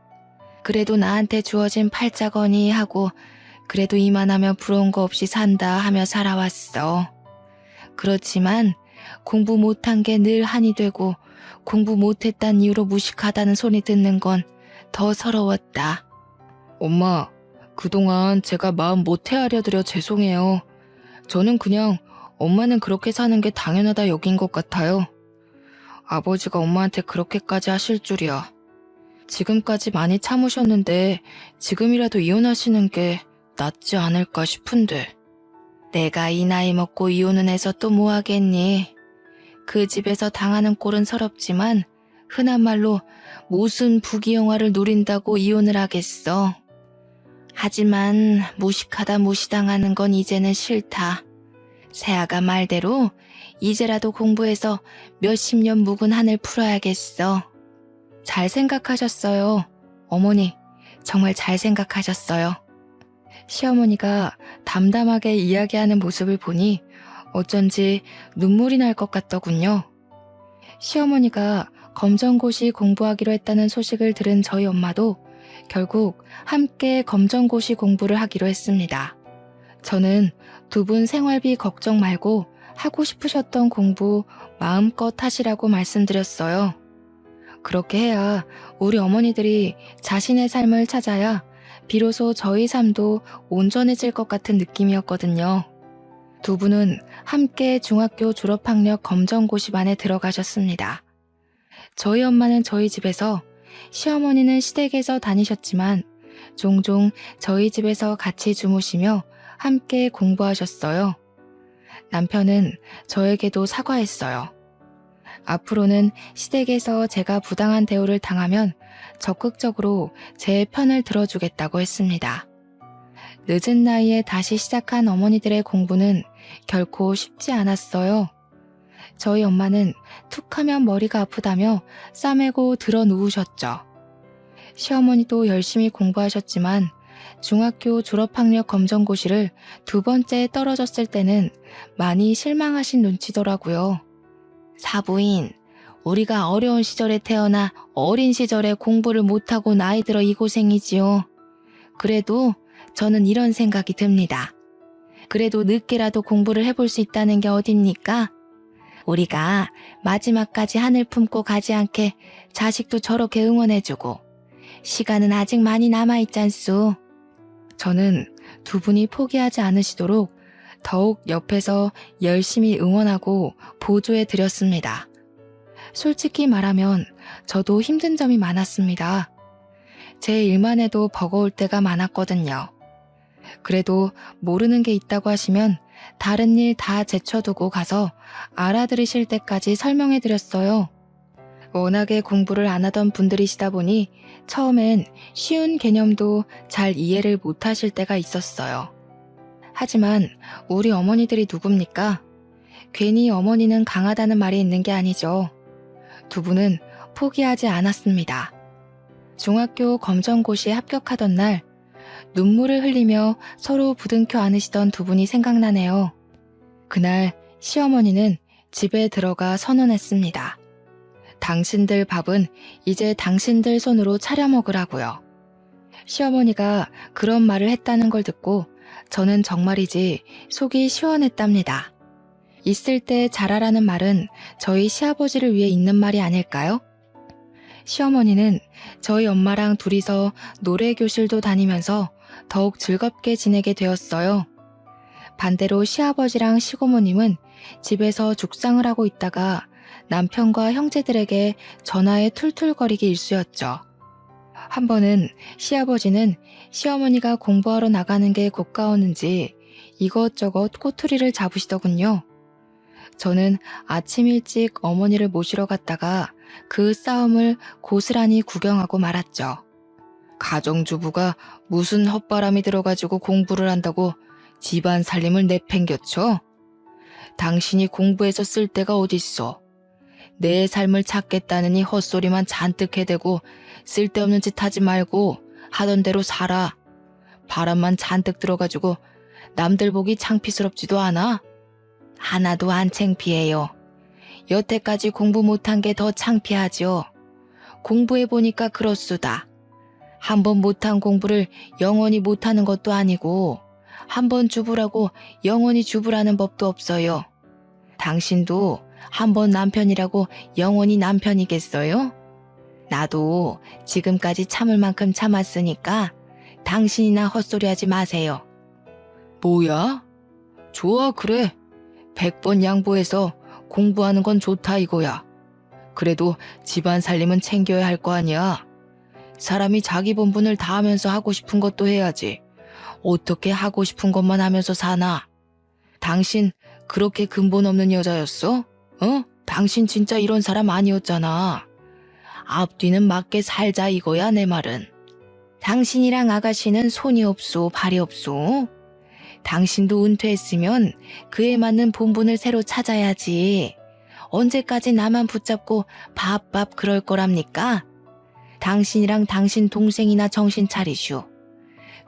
그래도 나한테 주어진 팔자거니 하고 그래도 이만하면 부러운 거 없이 산다 하며 살아왔어. 그렇지만 공부 못한 게 늘 한이 되고 공부 못했단 이유로 무식하다는 소리 듣는 건 더 서러웠다. 엄마, 그동안 제가 마음 못 헤아려드려 죄송해요. 저는 그냥 엄마는 그렇게 사는 게 당연하다 여긴 것 같아요. 아버지가 엄마한테 그렇게까지 하실 줄이야. 지금까지 많이 참으셨는데 지금이라도 이혼하시는 게 낫지 않을까 싶은데. 내가 이 나이 먹고 이혼은 해서 또 뭐 하겠니? 그 집에서 당하는 꼴은 서럽지만 흔한 말로 무슨 부귀영화를 누린다고 이혼을 하겠어. 하지만 무식하다 무시당하는 건 이제는 싫다. 새아가 말대로 이제라도 공부해서 몇십 년 묵은 한을 풀어야겠어. 잘 생각하셨어요. 어머니, 정말 잘 생각하셨어요. 시어머니가 담담하게 이야기하는 모습을 보니 어쩐지 눈물이 날 것 같더군요. 시어머니가 검정고시 공부하기로 했다는 소식을 들은 저희 엄마도 결국 함께 검정고시 공부를 하기로 했습니다. 저는 두 분 생활비 걱정 말고 하고 싶으셨던 공부 마음껏 하시라고 말씀드렸어요. 그렇게 해야 우리 어머니들이 자신의 삶을 찾아야 비로소 저희 삶도 온전해질 것 같은 느낌이었거든요. 두 분은 함께 중학교 졸업학력 검정고시반에 들어가셨습니다. 저희 엄마는 저희 집에서, 시어머니는 시댁에서 다니셨지만 종종 저희 집에서 같이 주무시며 함께 공부하셨어요. 남편은 저에게도 사과했어요. 앞으로는 시댁에서 제가 부당한 대우를 당하면 적극적으로 제 편을 들어주겠다고 했습니다. 늦은 나이에 다시 시작한 어머니들의 공부는 결코 쉽지 않았어요. 저희 엄마는 툭하면 머리가 아프다며 싸매고 들어 누우셨죠. 시어머니도 열심히 공부하셨지만 중학교 졸업학력 검정고시를 2번째 떨어졌을 때는 많이 실망하신 눈치더라고요. 사부인, 우리가 어려운 시절에 태어나 어린 시절에 공부를 못하고 나이 들어 이 고생이지요. 그래도 저는 이런 생각이 듭니다. 그래도 늦게라도 공부를 해볼 수 있다는 게 어딥니까? 우리가 마지막까지 하늘 품고 가지 않게 자식도 저렇게 응원해주고 시간은 아직 많이 남아있잖소. 저는 두 분이 포기하지 않으시도록 더욱 옆에서 열심히 응원하고 보조해 드렸습니다. 솔직히 말하면 저도 힘든 점이 많았습니다. 제 일만 해도 버거울 때가 많았거든요. 그래도 모르는 게 있다고 하시면 다른 일 다 제쳐두고 가서 알아들으실 때까지 설명해 드렸어요. 워낙에 공부를 안 하던 분들이시다 보니 처음엔 쉬운 개념도 잘 이해를 못 하실 때가 있었어요. 하지만 우리 어머니들이 누굽니까? 괜히 어머니는 강하다는 말이 있는 게 아니죠. 두 분은 포기하지 않았습니다. 중학교 검정고시에 합격하던 날 눈물을 흘리며 서로 부둥켜 안으시던 두 분이 생각나네요. 그날 시어머니는 집에 들어가 선언했습니다. 당신들 밥은 이제 당신들 손으로 차려 먹으라고요. 시어머니가 그런 말을 했다는 걸 듣고 저는 정말이지 속이 시원했답니다. 있을 때 잘하라는 말은 저희 시아버지를 위해 있는 말이 아닐까요? 시어머니는 저희 엄마랑 둘이서 노래교실도 다니면서 더욱 즐겁게 지내게 되었어요. 반대로 시아버지랑 시고모님은 집에서 죽상을 하고 있다가 남편과 형제들에게 전화에 툴툴거리기 일쑤였죠. 한 번은 시아버지는 시어머니가 공부하러 나가는 게 고가웠는지 이것저것 꼬투리를 잡으시더군요. 저는 아침 일찍 어머니를 모시러 갔다가 그 싸움을 고스란히 구경하고 말았죠. 가정주부가 무슨 헛바람이 들어가지고 공부를 한다고 집안 살림을 내팽겨쳐? 당신이 공부해서 쓸 데가 어딨어? 내 삶을 찾겠다느니 헛소리만 잔뜩 해대고 쓸데없는 짓 하지 말고 하던 대로 살아. 바람만 잔뜩 들어가지고 남들 보기 창피스럽지도 않아? 하나도 안 창피해요. 여태까지 공부 못한 게 더 창피하죠. 공부해보니까 그렇수다. 한 번 못한 공부를 영원히 못하는 것도 아니고 한 번 주부라고 영원히 주부라는 법도 없어요. 당신도 한 번 남편이라고 영원히 남편이겠어요? 나도 지금까지 참을 만큼 참았으니까 당신이나 헛소리하지 마세요. 뭐야? 좋아, 그래. 100번 양보해서 공부하는 건 좋다 이거야. 그래도 집안 살림은 챙겨야 할 거 아니야. 사람이 자기 본분을 다하면서 하고 싶은 것도 해야지. 어떻게 하고 싶은 것만 하면서 사나? 당신 그렇게 근본 없는 여자였어? 당신 진짜 이런 사람 아니었잖아. 앞뒤는 맞게 살자 이거야 내 말은. 당신이랑 아가씨는 손이 없소 발이 없소. 당신도 은퇴했으면 그에 맞는 본분을 새로 찾아야지. 언제까지 나만 붙잡고 밥밥 그럴 거랍니까? 당신이랑 당신 동생이나 정신 차리슈.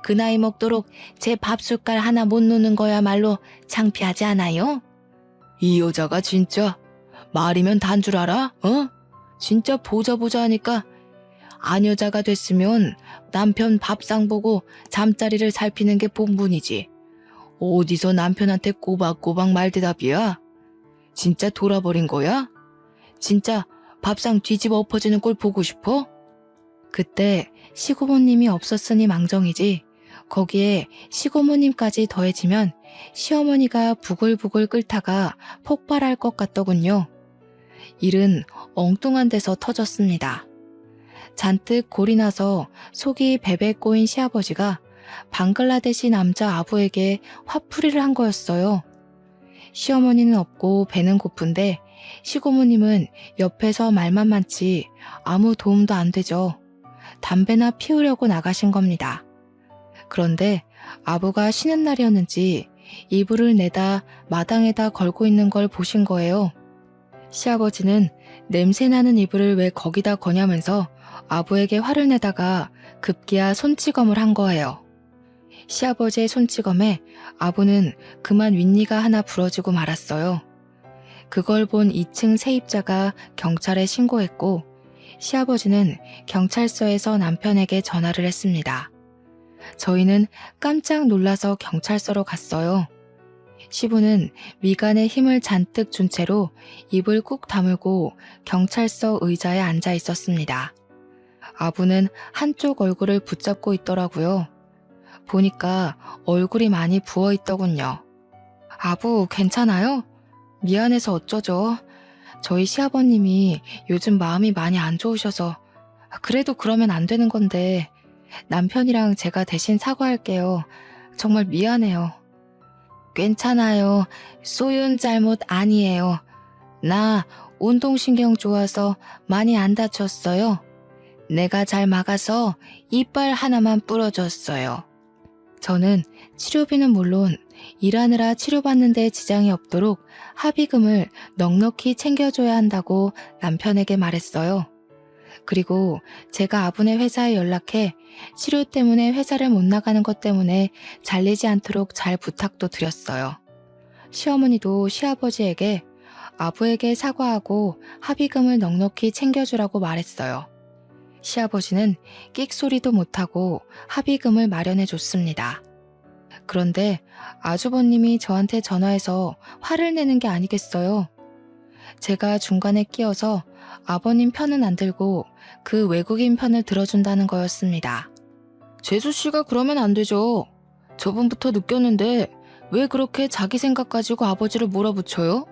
그 나이 먹도록 제 밥숟갈 하나 못 놓는 거야말로 창피하지 않아요? 이 여자가 진짜 말이면 단 줄 알아? 진짜 보자 하니까 안 여자가 됐으면 남편 밥상 보고 잠자리를 살피는 게 본분이지. 어디서 남편한테 꼬박꼬박 말대답이야? 진짜 돌아버린 거야? 진짜 밥상 뒤집어 엎어지는 꼴 보고 싶어? 그때 시고모님이 없었으니 망정이지 거기에 시고모님까지 더해지면 시어머니가 부글부글 끓다가 폭발할 것 같더군요. 일은 엉뚱한 데서 터졌습니다. 잔뜩 골이 나서 속이 베베 꼬인 시아버지가 방글라데시 남자 아부에게 화풀이를 한 거였어요. 시어머니는 없고 배는 고픈데 시고모님은 옆에서 말만 많지 아무 도움도 안 되죠. 담배나 피우려고 나가신 겁니다. 그런데 아부가 쉬는 날이었는지 이불을 내다 마당에다 걸고 있는 걸 보신 거예요. 시아버지는 냄새나는 이불을 왜 거기다 거냐면서 아부에게 화를 내다가 급기야 손찌검을 한 거예요. 시아버지의 손찌검에 아부는 그만 윗니가 하나 부러지고 말았어요. 그걸 본 2층 세입자가 경찰에 신고했고 시아버지는 경찰서에서 남편에게 전화를 했습니다. 저희는 깜짝 놀라서 경찰서로 갔어요. 시부는 미간에 힘을 잔뜩 준 채로 입을 꾹 다물고 경찰서 의자에 앉아 있었습니다. 아부는 한쪽 얼굴을 붙잡고 있더라고요. 보니까 얼굴이 많이 부어 있더군요. 아부 괜찮아요? 미안해서 어쩌죠? 저희 시아버님이 요즘 마음이 많이 안 좋으셔서 그래도 그러면 안 되는 건데 남편이랑 제가 대신 사과할게요. 정말 미안해요. 괜찮아요. 소윤 잘못 아니에요. 나 운동신경 좋아서 많이 안 다쳤어요. 내가 잘 막아서 이빨 하나만 부러졌어요. 저는 치료비는 물론 일하느라 치료받는 데 지장이 없도록 합의금을 넉넉히 챙겨줘야 한다고 남편에게 말했어요. 그리고 제가 아부네 회사에 연락해 치료 때문에 회사를 못 나가는 것 때문에 잘리지 않도록 잘 부탁도 드렸어요. 시어머니도 시아버지에게 아부에게 사과하고 합의금을 넉넉히 챙겨주라고 말했어요. 시아버지는 끽소리도 못하고 합의금을 마련해 줬습니다. 그런데 아주버님이 저한테 전화해서 화를 내는 게 아니겠어요. 제가 중간에 끼어서 아버님 편은 안 들고 그 외국인 편을 들어준다는 거였습니다. 재수씨가 그러면 안 되죠. 저번부터 느꼈는데 왜 그렇게 자기 생각 가지고 아버지를 몰아붙여요?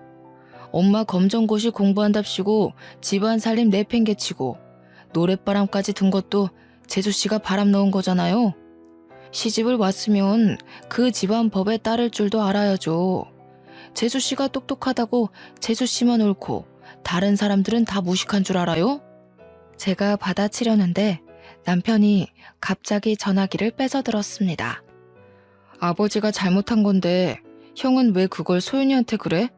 엄마 검정고시 공부한답시고 집안 살림 내팽개치고 노랫바람까지 든 것도 재수씨가 바람 넣은 거잖아요. 시집을 왔으면 그 집안 법에 따를 줄도 알아야죠. 재수씨가 똑똑하다고 재수씨만 옳고 다른 사람들은 다 무식한 줄 알아요? 제가 받아치려는데 남편이 갑자기 전화기를 뺏어들었습니다. 아버지가 잘못한 건데 형은 왜 그걸 소윤이한테 그래?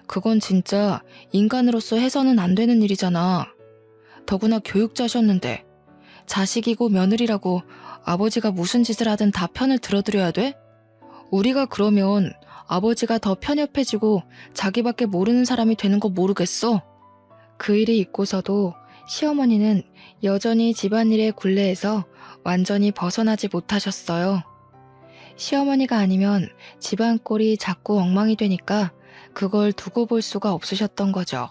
그건 진짜 인간으로서 해서는 안 되는 일이잖아. 더구나 교육자셨는데 자식이고 며느리라고 아버지가 무슨 짓을 하든 다 편을 들어드려야 돼? 우리가 그러면 아버지가 더 편협해지고 자기밖에 모르는 사람이 되는 거 모르겠어? 그 일이 있고서도 시어머니는 여전히 집안일의 굴레에서 완전히 벗어나지 못하셨어요. 시어머니가 아니면 집안 꼴이 자꾸 엉망이 되니까 그걸 두고 볼 수가 없으셨던 거죠.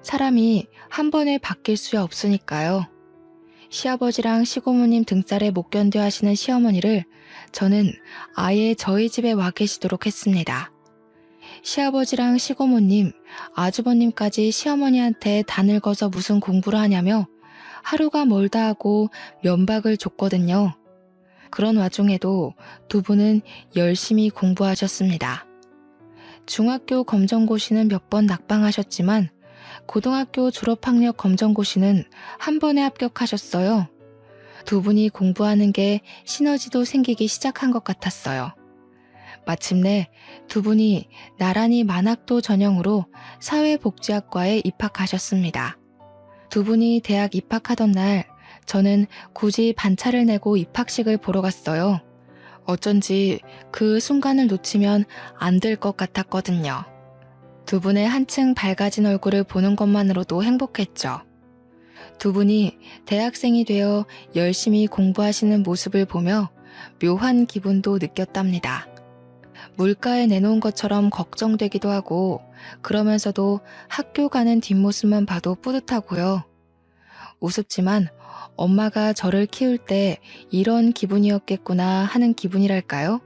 사람이 한 번에 바뀔 수야 없으니까요. 시아버지랑 시고모님 등살에 못 견뎌 하시는 시어머니를 저는 아예 저희 집에 와 계시도록 했습니다. 시아버지랑 시고모님, 아주버님까지 시어머니한테 다 늙어서 무슨 공부를 하냐며 하루가 멀다 하고 면박을 줬거든요. 그런 와중에도 두 분은 열심히 공부하셨습니다. 중학교 검정고시는 몇 번 낙방하셨지만 고등학교 졸업학력 검정고시는 한 번에 합격하셨어요. 두 분이 공부하는 게 시너지도 생기기 시작한 것 같았어요. 마침내 두 분이 나란히 만학도 전형으로 사회복지학과에 입학하셨습니다. 두 분이 대학 입학하던 날 저는 굳이 반차를 내고 입학식을 보러 갔어요. 어쩐지 그 순간을 놓치면 안 될 것 같았거든요. 두 분의 한층 밝아진 얼굴을 보는 것만으로도 행복했죠. 두 분이 대학생이 되어 열심히 공부하시는 모습을 보며 묘한 기분도 느꼈답니다. 물가에 내놓은 것처럼 걱정되기도 하고 그러면서도 학교 가는 뒷모습만 봐도 뿌듯하고요. 우습지만 엄마가 저를 키울 때 이런 기분이었겠구나 하는 기분이랄까요?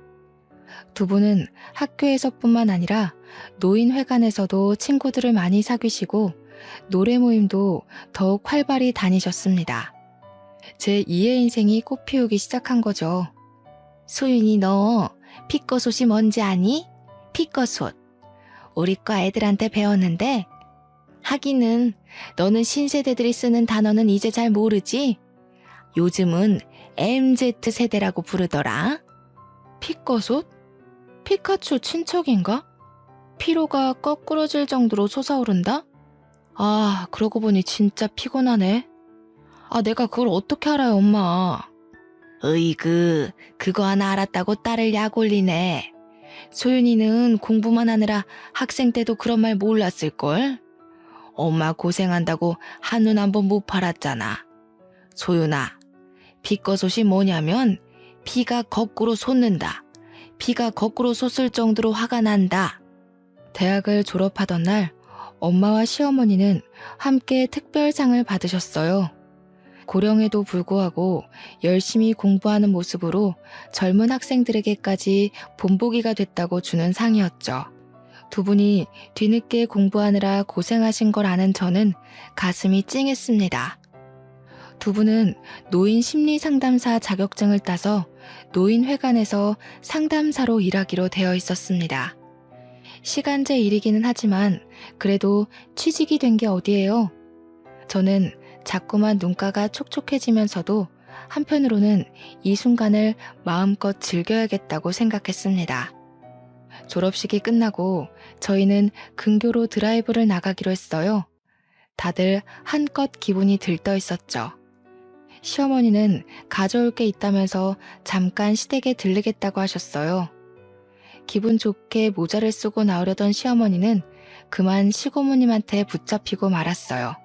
두 분은 학교에서뿐만 아니라 노인회관에서도 친구들을 많이 사귀시고 노래 모임도 더욱 활발히 다니셨습니다. 제 2의 인생이 꽃피우기 시작한 거죠. 소윤이 너 피꺼솥이 뭔지 아니? 피꺼솥. 우리 과 애들한테 배웠는데 하기는 너는 신세대들이 쓰는 단어는 이제 잘 모르지? 요즘은 MZ세대라고 부르더라. 피꺼솥? 피카츄 친척인가? 피로가 거꾸러질 정도로 솟아오른다? 아, 그러고 보니 진짜 피곤하네. 아, 내가 그걸 어떻게 알아요, 엄마. 으이그, 그거 하나 알았다고 딸을 약 올리네. 소윤이는 공부만 하느라 학생 때도 그런 말 몰랐을걸? 엄마 고생한다고 한눈 한번 못 팔았잖아. 소윤아, 피꺼솥이 뭐냐면 피가 거꾸로 솟는다. 피가 거꾸로 솟을 정도로 화가 난다. 대학을 졸업하던 날 엄마와 시어머니는 함께 특별상을 받으셨어요. 고령에도 불구하고 열심히 공부하는 모습으로 젊은 학생들에게까지 본보기가 됐다고 주는 상이었죠. 두 분이 뒤늦게 공부하느라 고생하신 걸 아는 저는 가슴이 찡했습니다. 두 분은 노인 심리상담사 자격증을 따서 노인회관에서 상담사로 일하기로 되어 있었습니다. 시간제 일이기는 하지만 그래도 취직이 된 게 어디예요? 저는 자꾸만 눈가가 촉촉해지면서도 한편으로는 이 순간을 마음껏 즐겨야겠다고 생각했습니다. 졸업식이 끝나고 저희는 근교로 드라이브를 나가기로 했어요. 다들 한껏 기분이 들떠 있었죠. 시어머니는 가져올 게 있다면서 잠깐 시댁에 들르겠다고 하셨어요. 기분 좋게 모자를 쓰고 나오려던 시어머니는 그만 시고모님한테 붙잡히고 말았어요.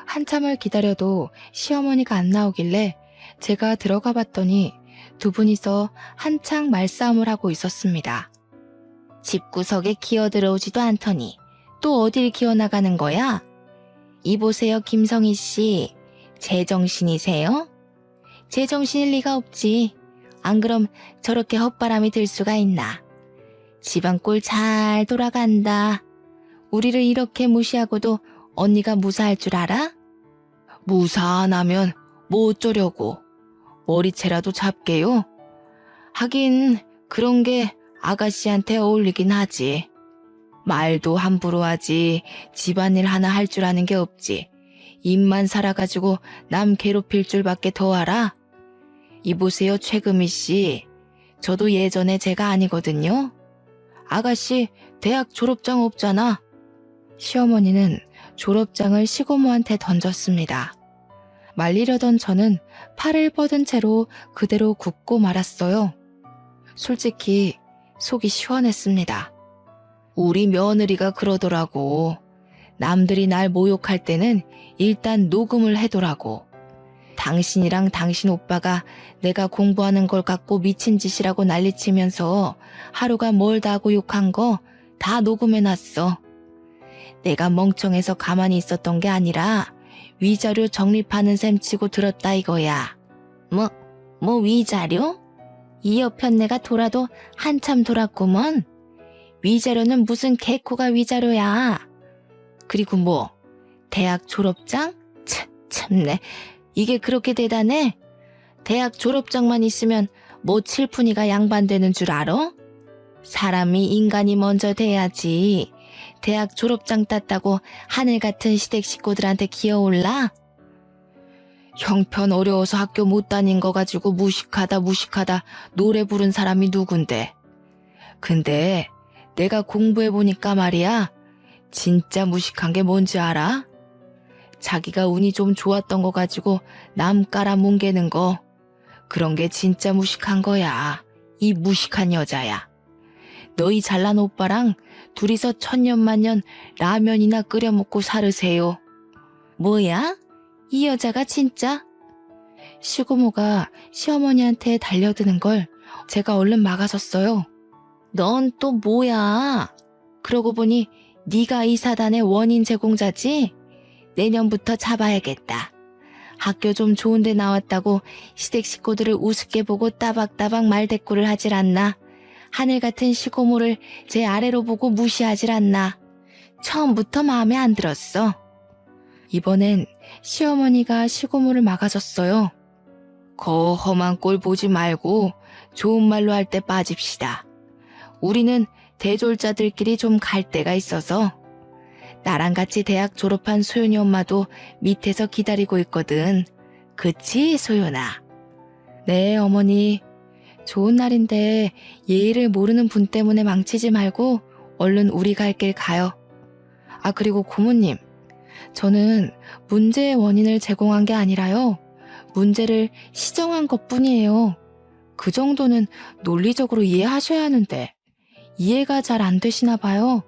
한참을 기다려도 시어머니가 안 나오길래 제가 들어가 봤더니 두 분이서 한창 말싸움을 하고 있었습니다. 집구석에 기어들어오지도 않더니 또 어딜 기어나가는 거야? 이보세요, 김성희 씨. 제정신이세요? 제정신일 리가 없지. 안 그럼 저렇게 헛바람이 들 수가 있나. 집안 꼴 잘 돌아간다. 우리를 이렇게 무시하고도 언니가 무사할 줄 알아? 무사 안 하면 뭐 어쩌려고. 머리채라도 잡게요? 하긴 그런 게 아가씨한테 어울리긴 하지. 말도 함부로 하지 집안일 하나 할 줄 아는 게 없지. 입만 살아가지고 남 괴롭힐 줄밖에 더 알아? 이보세요, 최금희 씨. 저도 예전에 제가 아니거든요. 아가씨 대학 졸업장 없잖아. 시어머니는 졸업장을 시고모한테 던졌습니다. 말리려던 저는 팔을 뻗은 채로 그대로 굽고 말았어요. 솔직히 속이 시원했습니다. 우리 며느리가 그러더라고. 남들이 날 모욕할 때는 일단 녹음을 해두라고. 당신이랑 당신 오빠가 내가 공부하는 걸 갖고 미친 짓이라고 난리치면서 하루가 멀다 하고 욕한 거 다 녹음해놨어. 내가 멍청해서 가만히 있었던 게 아니라 위자료 적립하는 셈 치고 들었다 이거야. 뭐 위자료? 이 여편네가 돌아도 한참 돌았구먼. 위자료는 무슨 개코가 위자료야. 그리고 뭐 대학 졸업장? 참네. 이게 그렇게 대단해? 대학 졸업장만 있으면 뭐 칠푼이가 양반되는 줄 알아? 사람이 인간이 먼저 돼야지. 대학 졸업장 땄다고 하늘 같은 시댁 식구들한테 기어올라? 형편 어려워서 학교 못 다닌 거 가지고 무식하다 노래 부른 사람이 누군데. 근데 내가 공부해보니까 말이야. 진짜 무식한 게 뭔지 알아? 자기가 운이 좀 좋았던 거 가지고 남 깔아뭉개는 거. 그런 게 진짜 무식한 거야. 이 무식한 여자야. 너희 잘난 오빠랑 둘이서 천년만년 라면이나 끓여 먹고 살으세요. 뭐야? 이 여자가 진짜? 시고모가 시어머니한테 달려드는 걸 제가 얼른 막아섰어요. 넌 또 뭐야? 그러고 보니 네가 이 사단의 원인 제공자지? 내년부터 잡아야겠다. 학교 좀 좋은 데 나왔다고 시댁 식구들을 우습게 보고 따박따박 말대꾸를 하질 않나. 하늘 같은 시고모를 제 아래로 보고 무시하질 않나. 처음부터 마음에 안 들었어. 이번엔 시어머니가 시고모를 막아줬어요. 거 험한 꼴 보지 말고 좋은 말로 할 때 빠집시다. 우리는 대졸자들끼리 좀 갈 데가 있어서. 나랑 같이 대학 졸업한 소연이 엄마도 밑에서 기다리고 있거든. 그치, 소연아? 네, 어머니. 좋은 날인데 예의를 모르는 분 때문에 망치지 말고 얼른 우리 갈 길 가요. 아, 그리고 고모님, 저는 문제의 원인을 제공한 게 아니라요. 문제를 시정한 것뿐이에요. 그 정도는 논리적으로 이해하셔야 하는데 이해가 잘 안 되시나 봐요.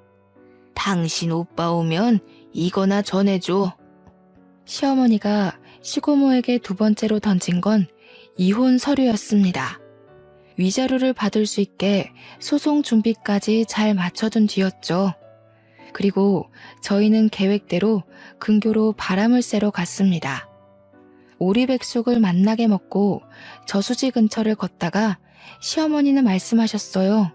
당신 오빠 오면 이거나 전해줘. 시어머니가 시고모에게 두 번째로 던진 건 이혼 서류였습니다. 위자료를 받을 수 있게 소송 준비까지 잘 맞춰둔 뒤였죠. 그리고 저희는 계획대로 근교로 바람을 쐬러 갔습니다. 오리백숙을 맛나게 먹고 저수지 근처를 걷다가 시어머니는 말씀하셨어요.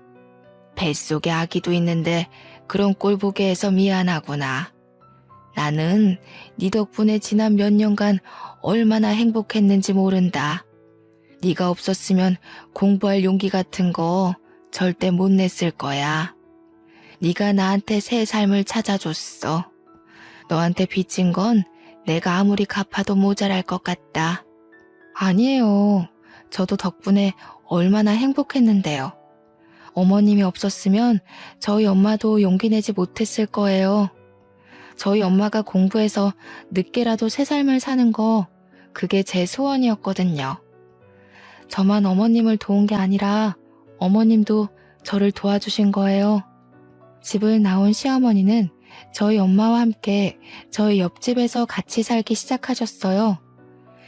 뱃속에 아기도 있는데 그런 꼴 보게 해서 미안하구나. 나는 네 덕분에 지난 몇 년간 얼마나 행복했는지 모른다. 네가 없었으면 공부할 용기 같은 거 절대 못 냈을 거야. 네가 나한테 새 삶을 찾아줬어. 너한테 빚진 건 내가 아무리 갚아도 모자랄 것 같다. 아니에요. 저도 덕분에 얼마나 행복했는데요. 어머님이 없었으면 저희 엄마도 용기 내지 못했을 거예요. 저희 엄마가 공부해서 늦게라도 새 삶을 사는 거, 그게 제 소원이었거든요. 저만 어머님을 도운 게 아니라 어머님도 저를 도와주신 거예요. 집을 나온 시어머니는 저희 엄마와 함께 저희 옆집에서 같이 살기 시작하셨어요.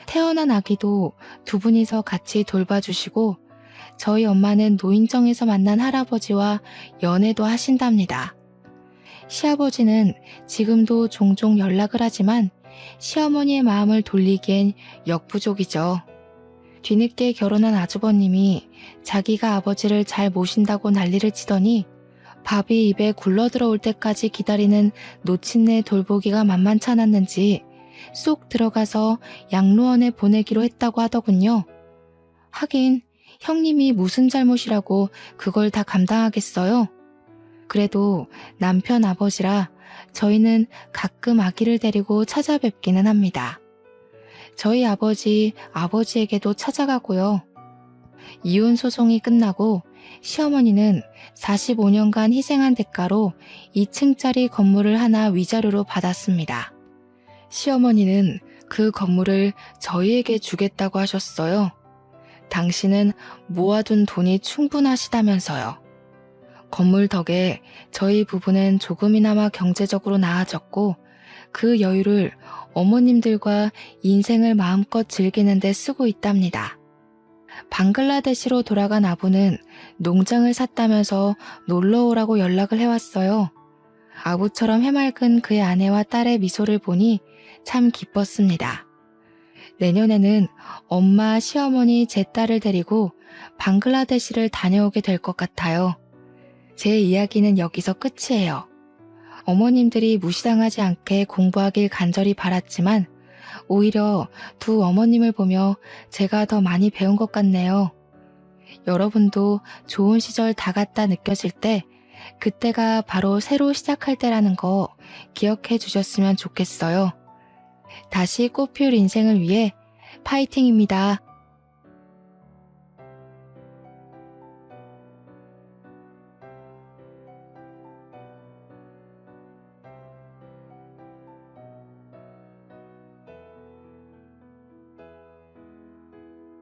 태어난 아기도 두 분이서 같이 돌봐주시고 저희 엄마는 노인정에서 만난 할아버지와 연애도 하신답니다. 시아버지는 지금도 종종 연락을 하지만 시어머니의 마음을 돌리기엔 역부족이죠. 뒤늦게 결혼한 아주버님이 자기가 아버지를 잘 모신다고 난리를 치더니 밥이 입에 굴러들어올 때까지 기다리는 노친네 돌보기가 만만치 않았는지 쏙 들어가서 양로원에 보내기로 했다고 하더군요. 하긴 형님이 무슨 잘못이라고 그걸 다 감당하겠어요? 그래도 남편 아버지라 저희는 가끔 아기를 데리고 찾아뵙기는 합니다. 저희 아버지에게도 찾아가고요. 이혼 소송이 끝나고 시어머니는 45년간 희생한 대가로 2층짜리 건물을 하나 위자료로 받았습니다. 시어머니는 그 건물을 저희에게 주겠다고 하셨어요. 당신은 모아둔 돈이 충분하시다면서요. 건물 덕에 저희 부부는 조금이나마 경제적으로 나아졌고 그 여유를 어머님들과 인생을 마음껏 즐기는 데 쓰고 있답니다. 방글라데시로 돌아간 아부는 농장을 샀다면서 놀러 오라고 연락을 해왔어요. 아부처럼 해맑은 그의 아내와 딸의 미소를 보니 참 기뻤습니다. 내년에는 엄마, 시어머니, 제 딸을 데리고 방글라데시를 다녀오게 될 것 같아요. 제 이야기는 여기서 끝이에요. 어머님들이 무시당하지 않게 공부하길 간절히 바랐지만 오히려 두 어머님을 보며 제가 더 많이 배운 것 같네요. 여러분도 좋은 시절 다 갔다 느껴질 때 그때가 바로 새로 시작할 때라는 거 기억해 주셨으면 좋겠어요. 다시 꽃피울 인생을 위해 파이팅입니다.